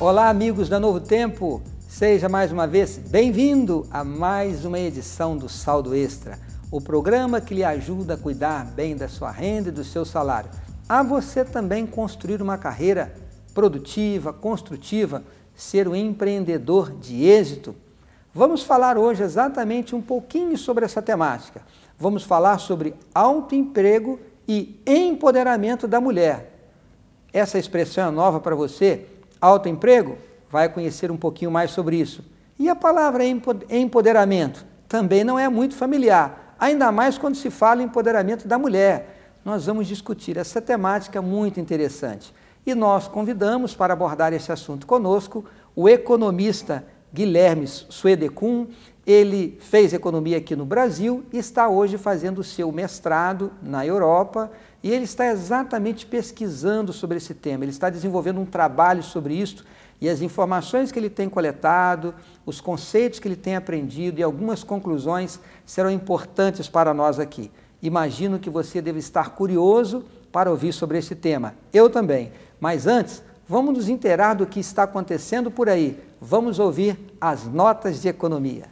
Olá, amigos da Novo Tempo, seja mais uma vez bem-vindo a mais uma edição do Saldo Extra, o programa que lhe ajuda a cuidar bem da sua renda e do seu salário. A você também construir uma carreira produtiva, construtiva, ser um empreendedor de êxito. Vamos falar hoje exatamente um pouquinho sobre essa temática. Vamos falar sobre autoemprego e empoderamento da mulher. Essa expressão é nova para você? Autoemprego? Vai conhecer um pouquinho mais sobre isso. E a palavra empoderamento? Também não é muito familiar, ainda mais quando se fala em empoderamento da mulher. Nós vamos discutir essa temática muito interessante. E nós convidamos para abordar esse assunto conosco o economista Guilherme Suedekun. Ele fez economia aqui no Brasil e está hoje fazendo o seu mestrado na Europa, e ele está exatamente pesquisando sobre esse tema. Ele está desenvolvendo um trabalho sobre isso, e as informações que ele tem coletado, os conceitos que ele tem aprendido e algumas conclusões serão importantes para nós aqui. Imagino que você deve estar curioso para ouvir sobre esse tema. Eu também. Mas antes, vamos nos inteirar do que está acontecendo por aí. Vamos ouvir as notas de economia.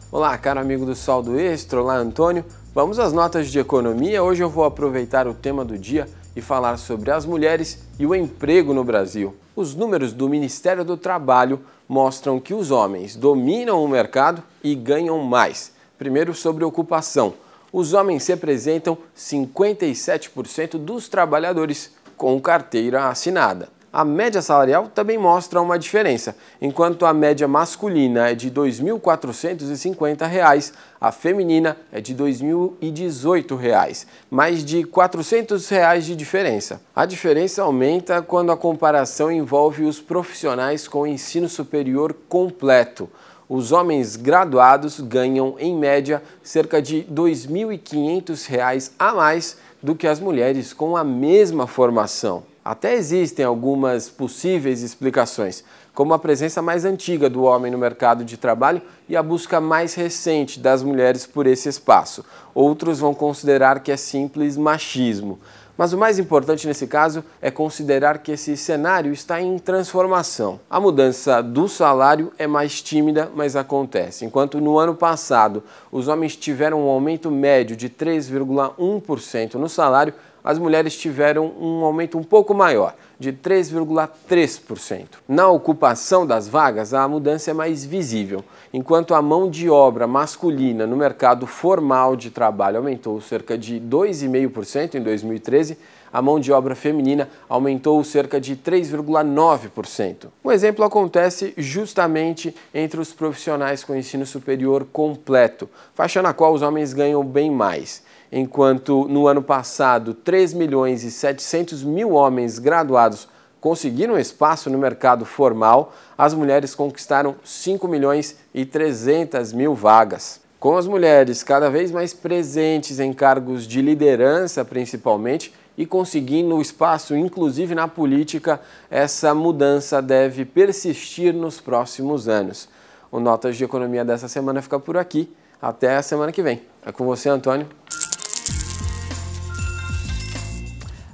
Olá, caro amigo do Saldo Extra, olá Antônio. Vamos às notas de economia. Hoje eu vou aproveitar o tema do dia e falar sobre as mulheres e o emprego no Brasil. Os números do Ministério do Trabalho mostram que os homens dominam o mercado e ganham mais. Primeiro, sobre ocupação. Os homens representam 57% dos trabalhadores com carteira assinada. A média salarial também mostra uma diferença. Enquanto a média masculina é de R$ 2.450, a feminina é de R$ 2.018, mais de R$ 400 de diferença. A diferença aumenta quando a comparação envolve os profissionais com ensino superior completo. Os homens graduados ganham, em média, cerca de R$ 2.500 a mais do que as mulheres com a mesma formação. Até existem algumas possíveis explicações, como a presença mais antiga do homem no mercado de trabalho e a busca mais recente das mulheres por esse espaço. Outros vão considerar que é simples machismo. Mas o mais importante nesse caso é considerar que esse cenário está em transformação. A mudança do salário é mais tímida, mas acontece. Enquanto no ano passado os homens tiveram um aumento médio de 3,1% no salário, as mulheres tiveram um aumento um pouco maior, de 3,3%. Na ocupação das vagas, a mudança é mais visível. Enquanto a mão de obra masculina no mercado formal de trabalho aumentou cerca de 2,5% em 2013, a mão de obra feminina aumentou cerca de 3,9%. O exemplo acontece justamente entre os profissionais com ensino superior completo, faixa na qual os homens ganham bem mais. Enquanto no ano passado 3.700.000 homens graduados conseguiram espaço no mercado formal, as mulheres conquistaram 5.300.000 vagas. Com as mulheres cada vez mais presentes em cargos de liderança, principalmente, e conseguindo espaço, inclusive na política, essa mudança deve persistir nos próximos anos. O Notas de Economia dessa semana fica por aqui. Até a semana que vem. É com você, Antônio.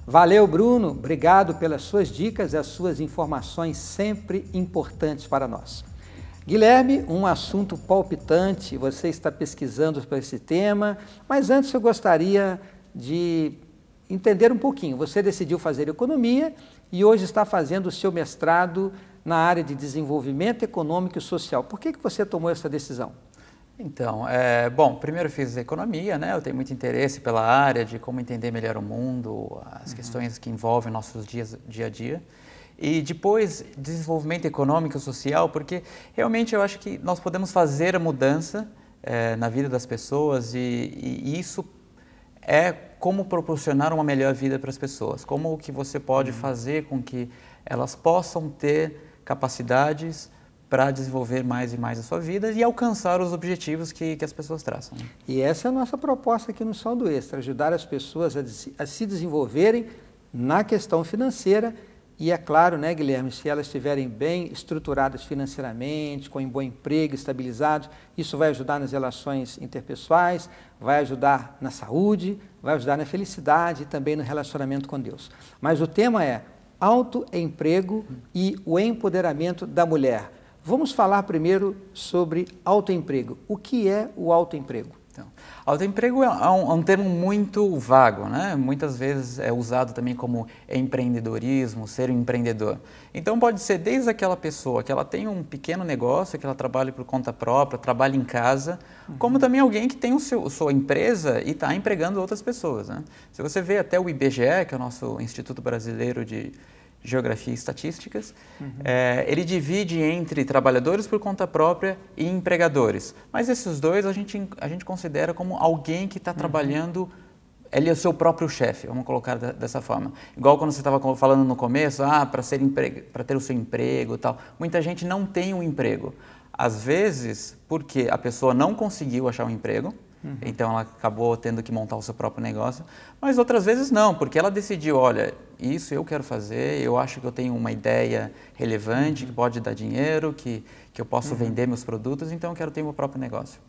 Valeu, Bruno. Obrigado pelas suas dicas e as suas informações sempre importantes para nós. Guilherme, um assunto palpitante, você está pesquisando sobre esse tema, mas antes eu gostaria de entender um pouquinho. Você decidiu fazer economia e hoje está fazendo o seu mestrado na área de desenvolvimento econômico e social. Por que você tomou essa decisão? Então, bom, primeiro fiz economia, né? Eu tenho muito interesse pela área de como entender melhor o mundo, as questões que envolvem nossos dia a dia. E depois, desenvolvimento econômico e social, porque realmente eu acho que nós podemos fazer a mudança na vida das pessoas e isso é como proporcionar uma melhor vida para as pessoas. Como que você pode fazer com que elas possam ter capacidades para desenvolver mais e mais a sua vida e alcançar os objetivos que as pessoas traçam. E essa é a nossa proposta aqui no Saldo Extra, ajudar as pessoas a se desenvolverem na questão financeira E é claro, né, Guilherme, se elas estiverem bem estruturadas financeiramente, com um bom emprego, estabilizados, isso vai ajudar nas relações interpessoais, vai ajudar na saúde, vai ajudar na felicidade e também no relacionamento com Deus. Mas o tema é autoemprego e o empoderamento da mulher. Vamos falar primeiro sobre autoemprego. O que é o autoemprego? Então, autoemprego é um termo muito vago, né? Muitas vezes é usado também como empreendedorismo, ser um empreendedor. Então pode ser desde aquela pessoa que ela tem um pequeno negócio, que ela trabalha por conta própria, trabalha em casa, como também alguém que tem sua empresa e está empregando outras pessoas, né? Se você vê até o IBGE, que é o nosso Instituto Brasileiro de Geografia e Estatísticas, ele divide entre trabalhadores por conta própria e empregadores. Mas esses dois a gente considera como alguém que está trabalhando, ele é o seu próprio chefe, vamos colocar dessa forma. Igual quando você estava falando no começo, para ter o seu emprego e tal. Muita gente não tem um emprego. Às vezes, porque a pessoa não conseguiu achar um emprego, então ela acabou tendo que montar o seu próprio negócio, mas outras vezes não, porque ela decidiu, olha, isso eu quero fazer, eu acho que eu tenho uma ideia relevante, que pode dar dinheiro, que eu posso vender meus produtos, então eu quero ter meu próprio negócio.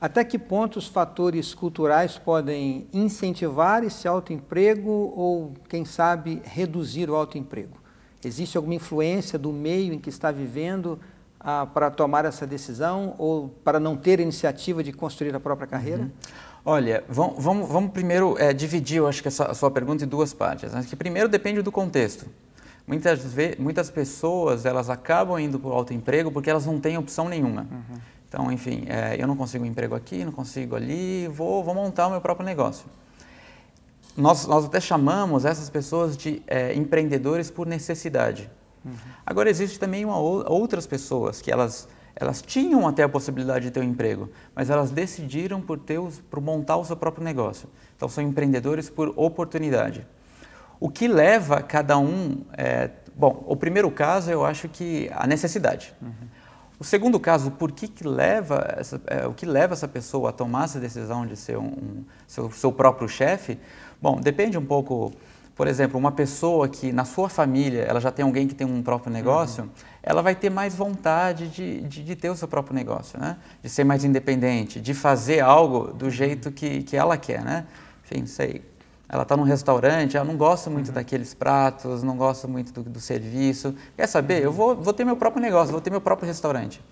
Até que ponto os fatores culturais podem incentivar esse autoemprego ou, quem sabe, reduzir o autoemprego? Existe alguma influência do meio em que está vivendo para tomar essa decisão ou para não ter iniciativa de construir a própria carreira? Olha, vamos primeiro dividir, eu acho que a sua pergunta em duas partes. Né? Que primeiro depende do contexto. Muitas pessoas elas acabam indo para o autoemprego porque elas não têm opção nenhuma. Então, enfim, eu não consigo um emprego aqui, não consigo ali, vou montar o meu próprio negócio. Nós até chamamos essas pessoas de empreendedores por necessidade. Agora, existe também outras pessoas que elas tinham até a possibilidade de ter um emprego, mas elas decidiram por montar o seu próprio negócio. Então, são empreendedores por oportunidade. O que leva cada um... bom, o primeiro caso, eu acho que a necessidade. O segundo caso, o que leva essa pessoa a tomar essa decisão de ser seu próprio chefe? Bom, depende um pouco... Por exemplo, uma pessoa que na sua família ela já tem alguém que tem um próprio negócio, ela vai ter mais vontade de ter o seu próprio negócio, né? De ser mais independente, de fazer algo do jeito que ela quer, né? Enfim, sei, ela está num restaurante, ela não gosta muito daqueles pratos, não gosta muito do serviço. Quer saber? Eu vou ter meu próprio negócio, vou ter meu próprio restaurante.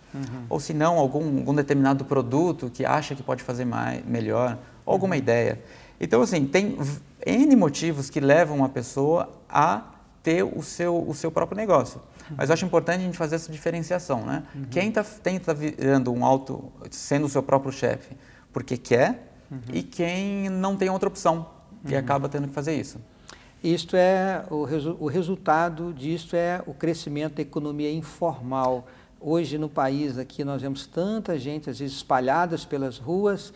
Ou se não, algum determinado produto que acha que pode fazer melhor, ou alguma ideia. Então, assim, tem N motivos que levam uma pessoa a ter o seu próprio negócio. Mas eu acho importante a gente fazer essa diferenciação, né? Quem está virando sendo o seu próprio chefe porque quer e quem não tem outra opção e acaba tendo que fazer isso. Isto é, o resultado disso é o crescimento da economia informal. Hoje no país aqui nós vemos tanta gente, às vezes espalhadas pelas ruas,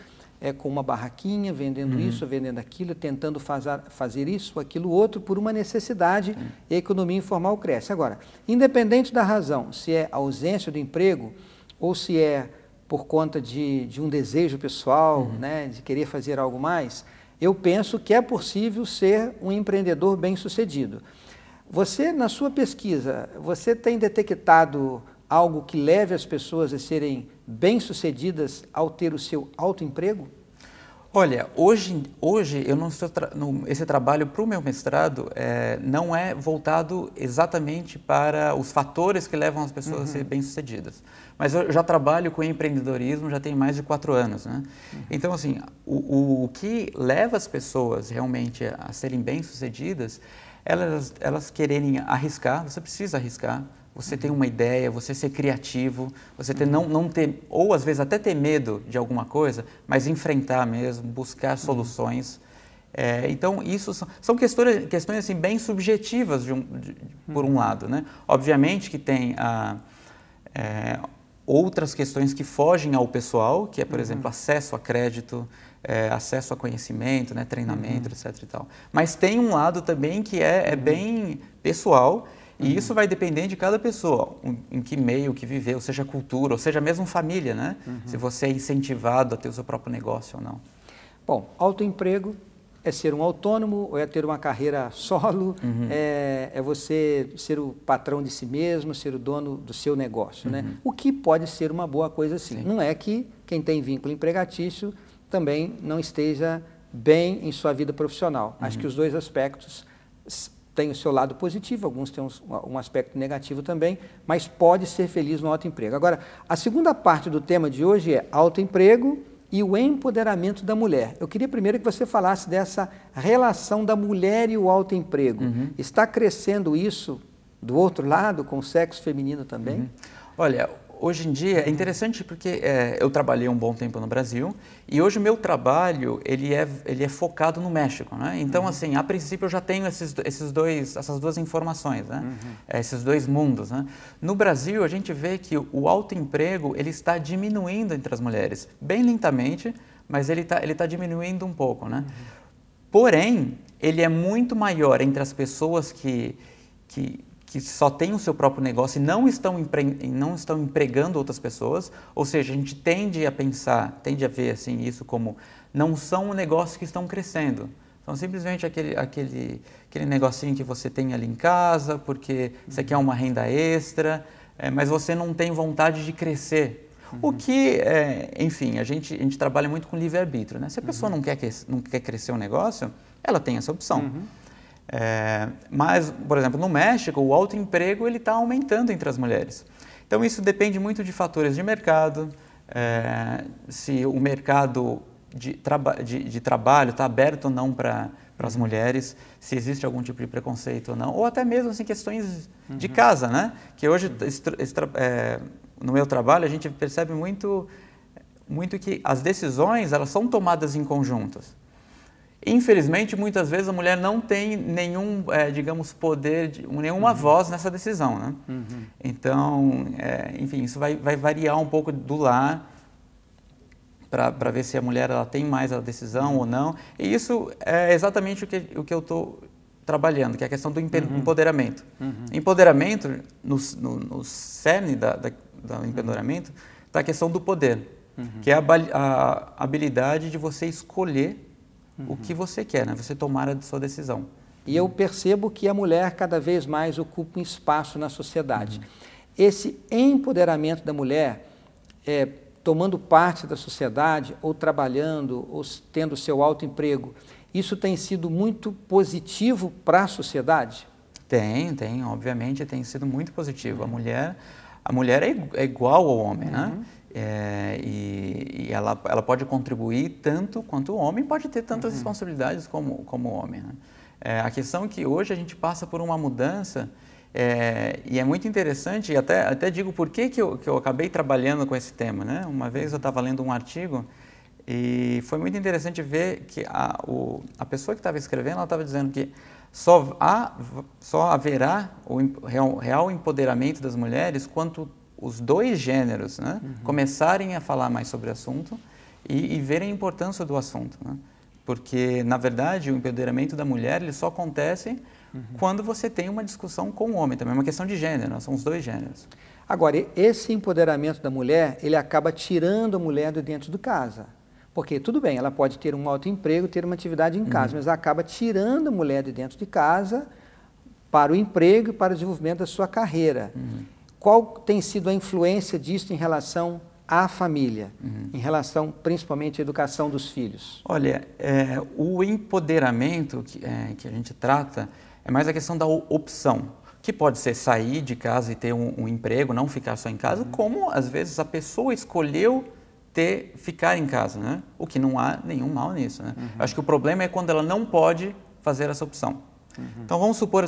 com uma barraquinha, vendendo isso, vendendo aquilo, tentando fazer isso, aquilo, outro, por uma necessidade, e a economia informal cresce. Agora, independente da razão, se é ausência do emprego, ou se é por conta de um desejo pessoal, né, de querer fazer algo mais, eu penso que é possível ser um empreendedor bem-sucedido. Você, na sua pesquisa, você tem detectado algo que leve as pessoas a serem bem-sucedidas ao ter o seu autoemprego? Olha, hoje eu não estou esse trabalho para o meu mestrado não é voltado exatamente para os fatores que levam as pessoas a serem bem-sucedidas. Mas eu já trabalho com empreendedorismo já tem mais de 4 anos, né? Então, assim, o que leva as pessoas realmente a serem bem-sucedidas, elas quererem arriscar, você precisa arriscar. Você tem uma ideia, você ser criativo, você não ter, ou às vezes até ter medo de alguma coisa, mas enfrentar mesmo, buscar soluções. Então, isso são questões assim, bem subjetivas, por um lado, né? Obviamente que tem outras questões que fogem ao pessoal, que é, por exemplo, acesso a crédito, acesso a conhecimento, né? Treinamento, etc. e tal. Mas tem um lado também que é bem pessoal. E isso vai depender de cada pessoa, em que meio que viver, ou seja cultura, ou seja mesmo família, né? Se você é incentivado a ter o seu próprio negócio ou não. Bom, autoemprego, é ser um autônomo, ou é ter uma carreira solo, é você ser o patrão de si mesmo, ser o dono do seu negócio, né? O que pode ser uma boa coisa sim. Não é que quem tem vínculo empregatício também não esteja bem em sua vida profissional. Acho que os dois aspectos têm o seu lado positivo, alguns têm um aspecto negativo também, mas pode ser feliz no autoemprego. Agora, a segunda parte do tema de hoje é autoemprego e o empoderamento da mulher. Eu queria primeiro que você falasse dessa relação da mulher e o autoemprego. Está crescendo isso do outro lado, com o sexo feminino também? Olha, hoje em dia é interessante porque eu trabalhei um bom tempo no Brasil e hoje o meu trabalho ele é focado no México, né? Então assim, a princípio eu já tenho essas duas informações, né? Esses dois mundos, né? No Brasil a gente vê que o autoemprego ele está diminuindo entre as mulheres, bem lentamente, mas ele tá diminuindo um pouco, né? Porém, ele é muito maior entre as pessoas que só têm o seu próprio negócio e não estão empregando outras pessoas, ou seja, a gente tende a ver assim, isso como não são negócios que estão crescendo, são simplesmente aquele negocinho que você tem ali em casa, porque você quer uma renda extra, mas você não tem vontade de crescer. O que, enfim, a gente trabalha muito com livre-arbítrio, né? Se a pessoa não quer crescer o negócio, ela tem essa opção. Mas, por exemplo, no México, o autoemprego está aumentando entre as mulheres. Então, isso depende muito de fatores de mercado, se o mercado de trabalho está aberto ou não para as mulheres, se existe algum tipo de preconceito ou não, ou até mesmo assim, questões de casa, né? Que hoje, no meu trabalho, a gente percebe muito que as decisões elas são tomadas em conjuntos. Infelizmente, muitas vezes a mulher não tem nenhum, digamos, poder, nenhuma voz nessa decisão, né? Então, enfim, isso vai variar um pouco do lar para ver se a mulher ela tem mais a decisão ou não. E isso é exatamente o que eu estou trabalhando, que é a questão do empoderamento. Empoderamento, no cerne do empoderamento, está a questão do poder, que é a habilidade de você escolher o que você quer, né? Você tomar a sua decisão. E eu percebo que a mulher cada vez mais ocupa um espaço na sociedade. Esse empoderamento da mulher, tomando parte da sociedade, ou trabalhando, ou tendo seu autoemprego, isso tem sido muito positivo para a sociedade? Tem, obviamente tem sido muito positivo. A mulher é igual ao homem, né? E ela pode contribuir tanto quanto o homem, pode ter tantas responsabilidades como o homem, né? A questão é que hoje a gente passa por uma mudança e é muito interessante, e até digo por que eu acabei trabalhando com esse tema, né? Uma vez eu estava lendo um artigo e foi muito interessante ver que a pessoa que estava escrevendo, ela estava dizendo que só haverá o real empoderamento das mulheres quando os dois gêneros, né, começarem a falar mais sobre o assunto e verem a importância do assunto, né? Porque, na verdade, o empoderamento da mulher ele só acontece quando você tem uma discussão com o homem, também é uma questão de gênero, são os dois gêneros. Agora, esse empoderamento da mulher, ele acaba tirando a mulher de dentro de casa. Porque, tudo bem, ela pode ter um autoemprego, ter uma atividade em casa, mas acaba tirando a mulher de dentro de casa para o emprego e para o desenvolvimento da sua carreira. Qual tem sido a influência disso em relação à família, em relação principalmente à educação dos filhos? Olha, o empoderamento que a gente trata é mais a questão da opção, que pode ser sair de casa e ter um emprego, não ficar só em casa, como às vezes a pessoa escolheu ficar em casa, né? O que não há nenhum mal nisso, né? Acho que o problema é quando ela não pode fazer essa opção. Então vamos supor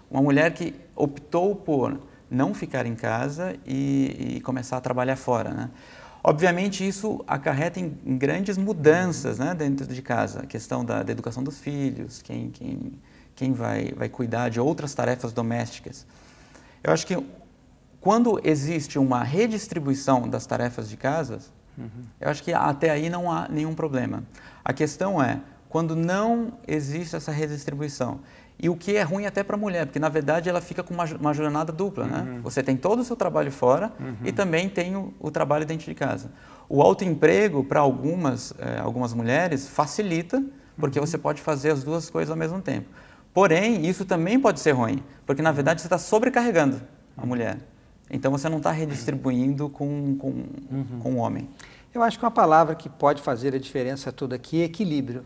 uma mulher que optou por não ficar em casa e começar a trabalhar fora, né? Obviamente isso acarreta em grandes mudanças, né, dentro de casa, a questão da educação dos filhos, quem vai cuidar de outras tarefas domésticas. Eu acho que quando existe uma redistribuição das tarefas de casa, eu acho que até aí não há nenhum problema. A questão é quando não existe essa redistribuição. E o que é ruim até para a mulher, porque na verdade ela fica com uma jornada dupla, né? Você tem todo o seu trabalho fora e também tem o trabalho dentro de casa. O autoemprego, para algumas mulheres, facilita, porque você pode fazer as duas coisas ao mesmo tempo. Porém, isso também pode ser ruim, porque na verdade você está sobrecarregando a mulher. Então você não está redistribuindo com o homem. Eu acho que uma palavra que pode fazer a diferença toda aqui é equilíbrio,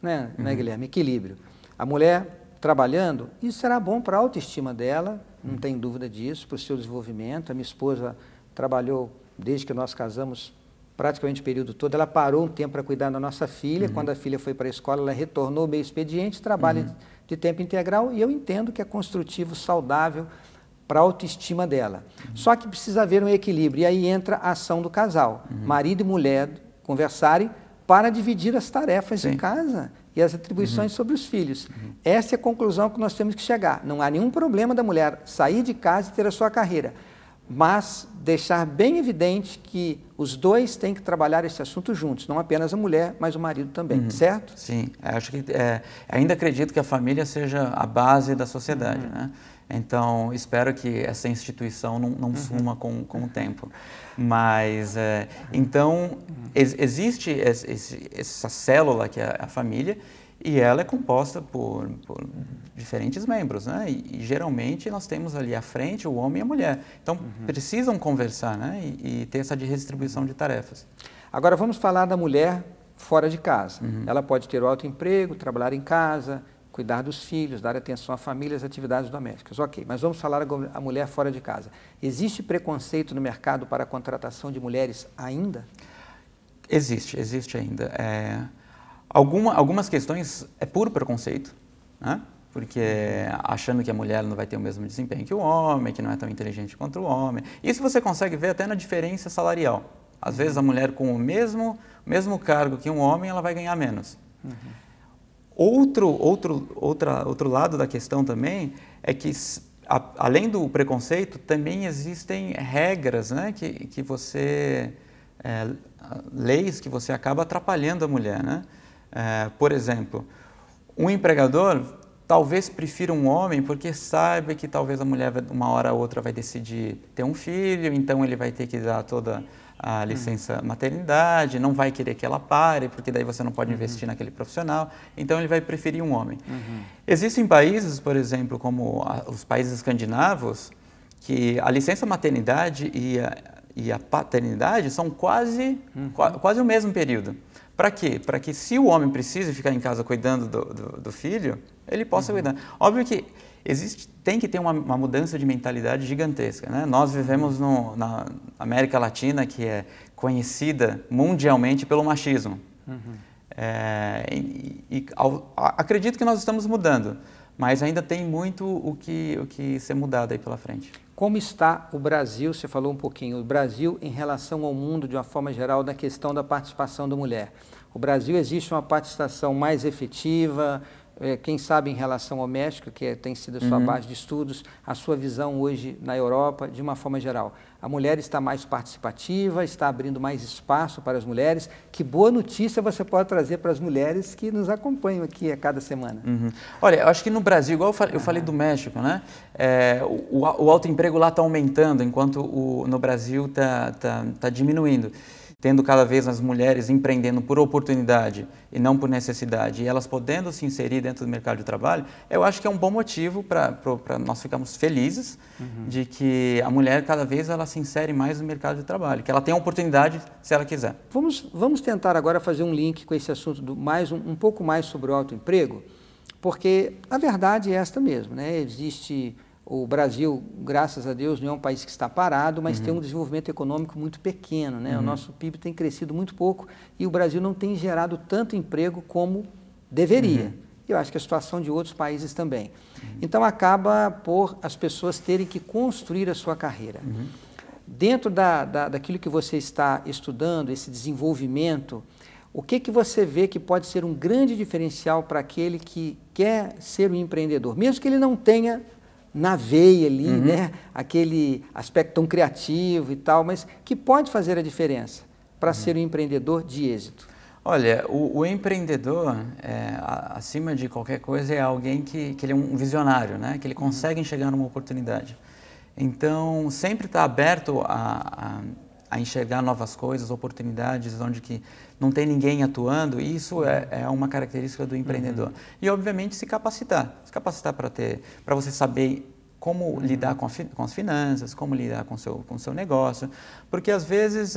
né, Guilherme? Equilíbrio. A mulher trabalhando, isso será bom para a autoestima dela, não tem dúvida disso, para o seu desenvolvimento. A minha esposa trabalhou desde que nós casamos praticamente o período todo. Ela parou um tempo para cuidar da nossa filha. Quando a filha foi para a escola, ela retornou meio expediente, trabalha de tempo integral, e eu entendo que é construtivo, saudável para a autoestima dela. Só que precisa haver um equilíbrio, e aí entra a ação do casal. Marido e mulher conversarem para dividir as tarefas de casa e as atribuições sobre os filhos. Essa é a conclusão que nós temos que chegar. Não há nenhum problema da mulher sair de casa e ter a sua carreira, mas deixar bem evidente que os dois têm que trabalhar esse assunto juntos, não apenas a mulher, mas o marido também, certo? Sim, acho que ainda acredito que a família seja a base da sociedade, né? Então, espero que essa instituição não suma com o tempo. Mas, então, existe essa célula que é a família, e ela é composta por diferentes membros, né? E geralmente nós temos ali à frente o homem e a mulher. Então, precisam conversar, né? E ter essa redistribuição de tarefas. Agora, vamos falar da mulher fora de casa. Ela pode ter o autoemprego, trabalhar em casa, cuidar dos filhos, dar atenção à família, às atividades domésticas. Ok, mas vamos falar agora da mulher fora de casa. Existe preconceito no mercado para a contratação de mulheres ainda? Existe ainda. Algumas questões é puro preconceito, né? Porque achando que a mulher não vai ter o mesmo desempenho que o homem, que não é tão inteligente quanto o homem. Isso você consegue ver até na diferença salarial. Às vezes a mulher com o mesmo cargo que um homem, ela vai ganhar menos. Outro lado da questão também é que, além do preconceito, também existem regras, né, que você... leis que você acaba atrapalhando a mulher, né? Por exemplo, um empregador talvez prefira um homem porque sabe que talvez a mulher uma hora ou outra vai decidir ter um filho, então ele vai ter que dar toda a licença maternidade, não vai querer que ela pare, porque daí você não pode investir naquele profissional, então ele vai preferir um homem. Existem países, por exemplo, como os países escandinavos, que a licença maternidade e a paternidade são quase o mesmo período. Para quê? Para que se o homem precisa ficar em casa cuidando do filho, ele possa cuidar. Óbvio que tem que ter uma mudança de mentalidade gigantesca, né? Nós vivemos na América Latina, que é conhecida mundialmente pelo machismo. Acredito que nós estamos mudando, mas ainda tem muito o que ser mudado aí pela frente. Como está o Brasil, você falou um pouquinho, o Brasil em relação ao mundo de uma forma geral na questão da participação da mulher? O Brasil existe uma participação mais efetiva, quem sabe em relação ao México, que tem sido a sua base de estudos, a sua visão hoje na Europa, de uma forma geral. A mulher está mais participativa, está abrindo mais espaço para as mulheres. Que boa notícia você pode trazer para as mulheres que nos acompanham aqui a cada semana. Olha, eu acho que no Brasil, igual eu falei do México, né? O autoemprego lá está aumentando, enquanto no Brasil está diminuindo. Tendo cada vez as mulheres empreendendo por oportunidade e não por necessidade, e elas podendo se inserir dentro do mercado de trabalho, eu acho que é um bom motivo para nós ficarmos felizes de que a mulher cada vez ela se insere mais no mercado de trabalho, que ela tem a oportunidade se ela quiser. Vamos tentar agora fazer um link com esse assunto um pouco mais sobre o autoemprego, porque a verdade é esta mesmo, né? O Brasil, graças a Deus, não é um país que está parado, mas tem um desenvolvimento econômico muito pequeno, né? O nosso PIB tem crescido muito pouco e o Brasil não tem gerado tanto emprego como deveria. Eu acho que a situação de outros países também. Então, acaba por as pessoas terem que construir a sua carreira. Dentro daquilo que você está estudando, esse desenvolvimento, o que você vê que pode ser um grande diferencial para aquele que quer ser um empreendedor, mesmo que ele não tenha na veia ali, né, aquele aspecto tão criativo e tal, mas que pode fazer a diferença para ser um empreendedor de êxito? Olha, o empreendedor, acima de qualquer coisa, é alguém que ele é um visionário, né, que ele consegue enxergar uma oportunidade. Então, sempre está aberto a a enxergar novas coisas, oportunidades onde que não tem ninguém atuando, isso é uma característica do empreendedor. E, obviamente, se capacitar para você saber como lidar com as finanças, como lidar com o seu negócio, porque às vezes,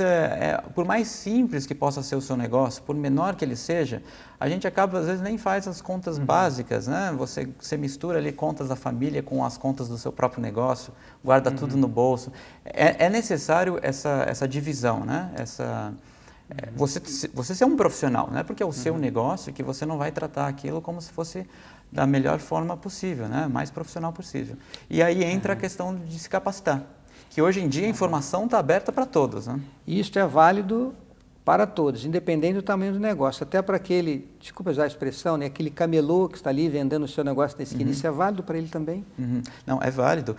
por mais simples que possa ser o seu negócio, por menor que ele seja, a gente acaba, às vezes, nem faz as contas básicas, né? Você mistura ali contas da família com as contas do seu próprio negócio, guarda tudo no bolso. É necessário essa divisão, né? Você ser um profissional, não é porque é o seu negócio que você não vai tratar aquilo como se fosse da melhor forma possível, né? Mais profissional possível. E aí entra a questão de se capacitar, que hoje em dia a informação está aberta para todos, né? Isso é válido para todos, independente do tamanho do negócio. Até para aquele, desculpa usar a expressão, né? Aquele camelô que está ali vendendo o seu negócio na esquina, isso é válido para ele também? Não, é válido.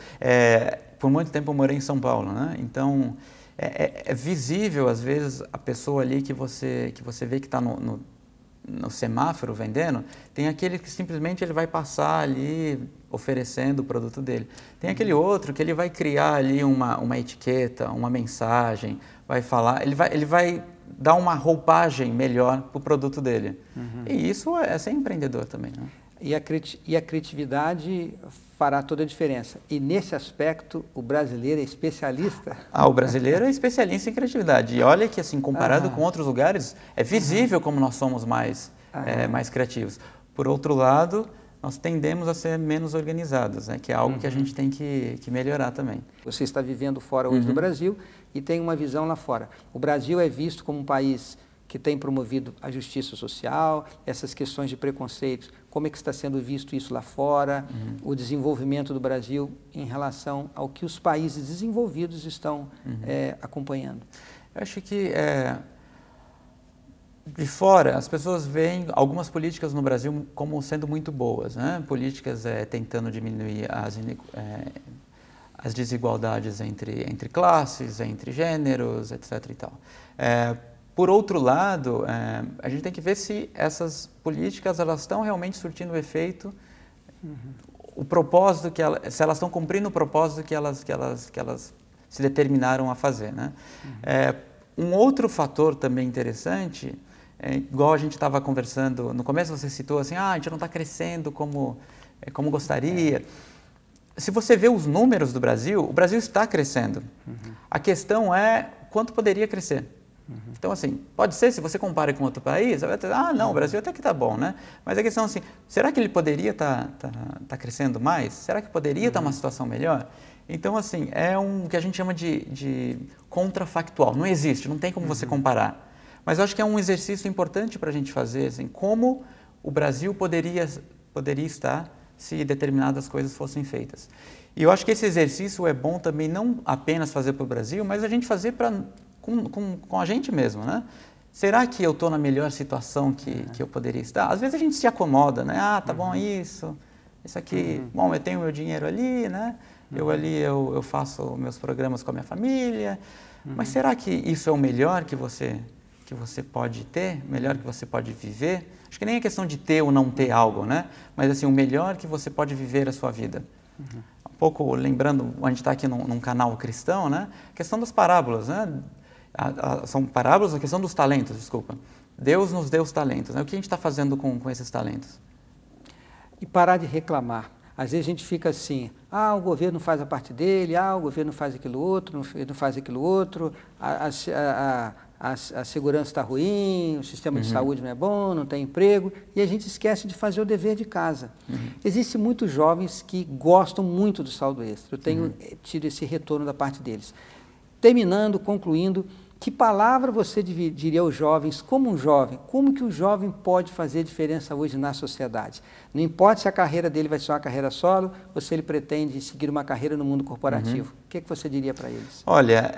Por muito tempo eu morei em São Paulo, né? Então é visível, às vezes, a pessoa ali que você vê que está no semáforo vendendo, tem aquele que simplesmente ele vai passar ali oferecendo o produto dele. Tem aquele outro que ele vai criar ali uma etiqueta, uma mensagem, vai falar, ele vai dar uma roupagem melhor para o produto dele. E isso é ser empreendedor também, né? E a criatividade fará toda a diferença. E nesse aspecto, o brasileiro é especialista? O brasileiro é especialista em criatividade. E olha que, assim, comparado com outros lugares, é visível como nós somos mais criativos. Por outro lado, nós tendemos a ser menos organizados, né? Que é algo que a gente tem que melhorar também. Você está vivendo fora hoje do Brasil e tem uma visão lá fora. O Brasil é visto como um país que tem promovido a justiça social, essas questões de preconceitos, como é que está sendo visto isso lá fora, o desenvolvimento do Brasil em relação ao que os países desenvolvidos estão acompanhando? Eu acho que de fora as pessoas veem algumas políticas no Brasil como sendo muito boas, né? Políticas tentando diminuir as desigualdades entre classes, entre gêneros, etc. e tal. Por outro lado, a gente tem que ver se essas políticas elas estão realmente surtindo o efeito, o propósito se elas estão cumprindo o propósito que elas se determinaram a fazer, né? Um outro fator também interessante, igual a gente estava conversando, no começo você citou assim, a gente não está crescendo como gostaria. Se você vê os números do Brasil, o Brasil está crescendo. A questão é quanto poderia crescer. Então, assim, pode ser, se você compara com outro país, você vai dizer, não, o Brasil até que está bom, né? Mas a questão é assim, será que ele poderia tá crescendo mais? Será que poderia estar uma situação melhor? Então, assim, é o que a gente chama de contrafactual. Não existe, não tem como você comparar. Mas eu acho que é um exercício importante para a gente fazer, assim, como o Brasil poderia estar se determinadas coisas fossem feitas. E eu acho que esse exercício é bom também não apenas fazer para o Brasil, mas a gente fazer com a gente mesmo, né? Será que eu estou na melhor situação que eu poderia estar? Às vezes a gente se acomoda, né? Tá bom isso aqui, bom, eu tenho meu dinheiro ali, né? Eu faço meus programas com a minha família, mas será que isso é o melhor que você pode ter? Melhor que você pode viver? Acho que nem é questão de ter ou não ter algo, né? Mas assim, o melhor que você pode viver a sua vida. Um pouco lembrando, a gente está aqui num canal cristão, né? A questão das parábolas, né? São parábolas, a questão dos talentos, desculpa. Deus nos deu os talentos, né? O que a gente está fazendo com esses talentos? E parar de reclamar. Às vezes a gente fica assim, o governo faz a parte dele, o governo faz aquilo outro, não faz aquilo outro, a segurança está ruim, o sistema de saúde não é bom, não tem emprego, e a gente esquece de fazer o dever de casa. Existem muitos jovens que gostam muito do saldo extra, eu tenho tido esse retorno da parte deles. Terminando, concluindo, que palavra você diria aos jovens, como um jovem, como que o jovem pode fazer diferença hoje na sociedade? Não importa se a carreira dele vai ser uma carreira solo ou se ele pretende seguir uma carreira no mundo corporativo. O que você diria para eles? Olha,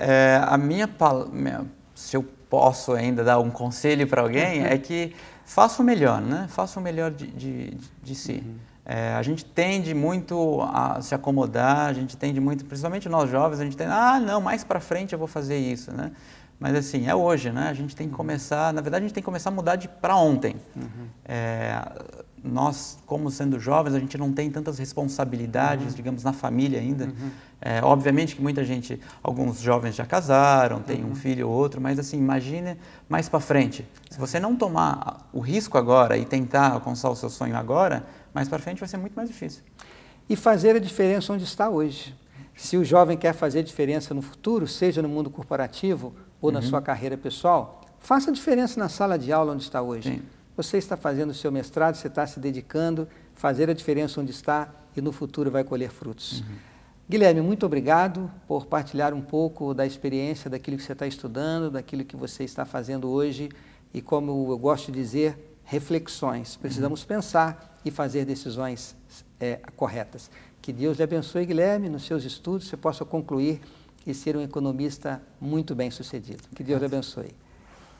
se eu posso ainda dar um conselho para alguém, é que faça o melhor, né? Faça o melhor de si. A gente tende muito a se acomodar, a gente tende muito, principalmente nós jovens, a gente tende, não, mais para frente eu vou fazer isso, né? Mas assim, é hoje, né? A gente tem que começar, na verdade a gente tem que começar a mudar para ontem. Nós, como sendo jovens, a gente não tem tantas responsabilidades, digamos, na família ainda. Obviamente que muita gente, alguns jovens já casaram, tem um filho ou outro, mas assim, imagine mais para frente. Se você não tomar o risco agora e tentar alcançar o seu sonho agora, mais para frente vai ser muito mais difícil. E fazer a diferença onde está hoje. Se o jovem quer fazer diferença no futuro, seja no mundo corporativo ou na sua carreira pessoal, faça a diferença na sala de aula onde está hoje. Sim. Você está fazendo o seu mestrado, você está se dedicando, fazer a diferença onde está e no futuro vai colher frutos. Guilherme, muito obrigado por partilhar um pouco da experiência, daquilo que você está estudando, daquilo que você está fazendo hoje e, como eu gosto de dizer, reflexões. Precisamos pensar e fazer decisões corretas. Que Deus lhe abençoe, Guilherme, nos seus estudos, você possa concluir e ser um economista muito bem sucedido. Que Deus lhe abençoe.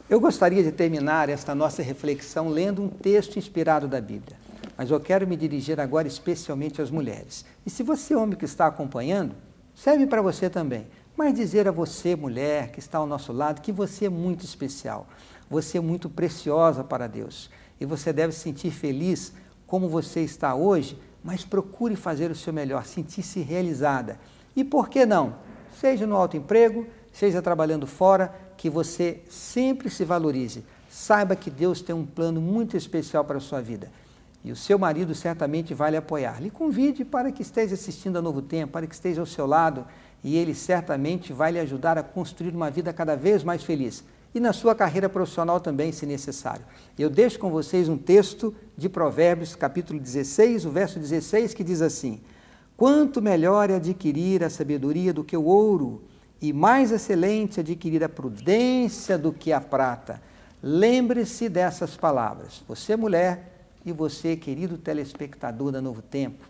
Eu gostaria de terminar esta nossa reflexão lendo um texto inspirado da Bíblia, mas eu quero me dirigir agora especialmente às mulheres. E se você, homem que está acompanhando, serve para você também, mas dizer a você, mulher, que está ao nosso lado, que você é muito especial, você é muito preciosa para Deus, e você deve se sentir feliz como você está hoje, mas procure fazer o seu melhor, sentir-se realizada. E por que não? Seja no alto emprego, seja trabalhando fora, que você sempre se valorize. Saiba que Deus tem um plano muito especial para a sua vida. E o seu marido certamente vai lhe apoiar. Lhe convide para que esteja assistindo a Novo Tempo, para que esteja ao seu lado, e ele certamente vai lhe ajudar a construir uma vida cada vez mais feliz. E na sua carreira profissional também, se necessário. Eu deixo com vocês um texto de Provérbios, capítulo 16, o verso 16, que diz assim: quanto melhor é adquirir a sabedoria do que o ouro, e mais excelente adquirir a prudência do que a prata. Lembre-se dessas palavras, você mulher e você, querido telespectador da Novo Tempo.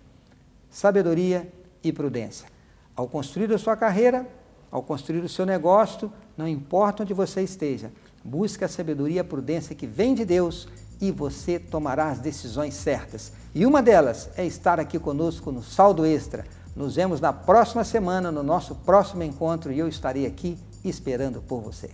Sabedoria e prudência. Ao construir a sua carreira, ao construir o seu negócio, não importa onde você esteja, busque a sabedoria e a prudência que vem de Deus e você tomará as decisões certas. E uma delas é estar aqui conosco no Saldo Extra. Nos vemos na próxima semana, no nosso próximo encontro, e eu estarei aqui esperando por você.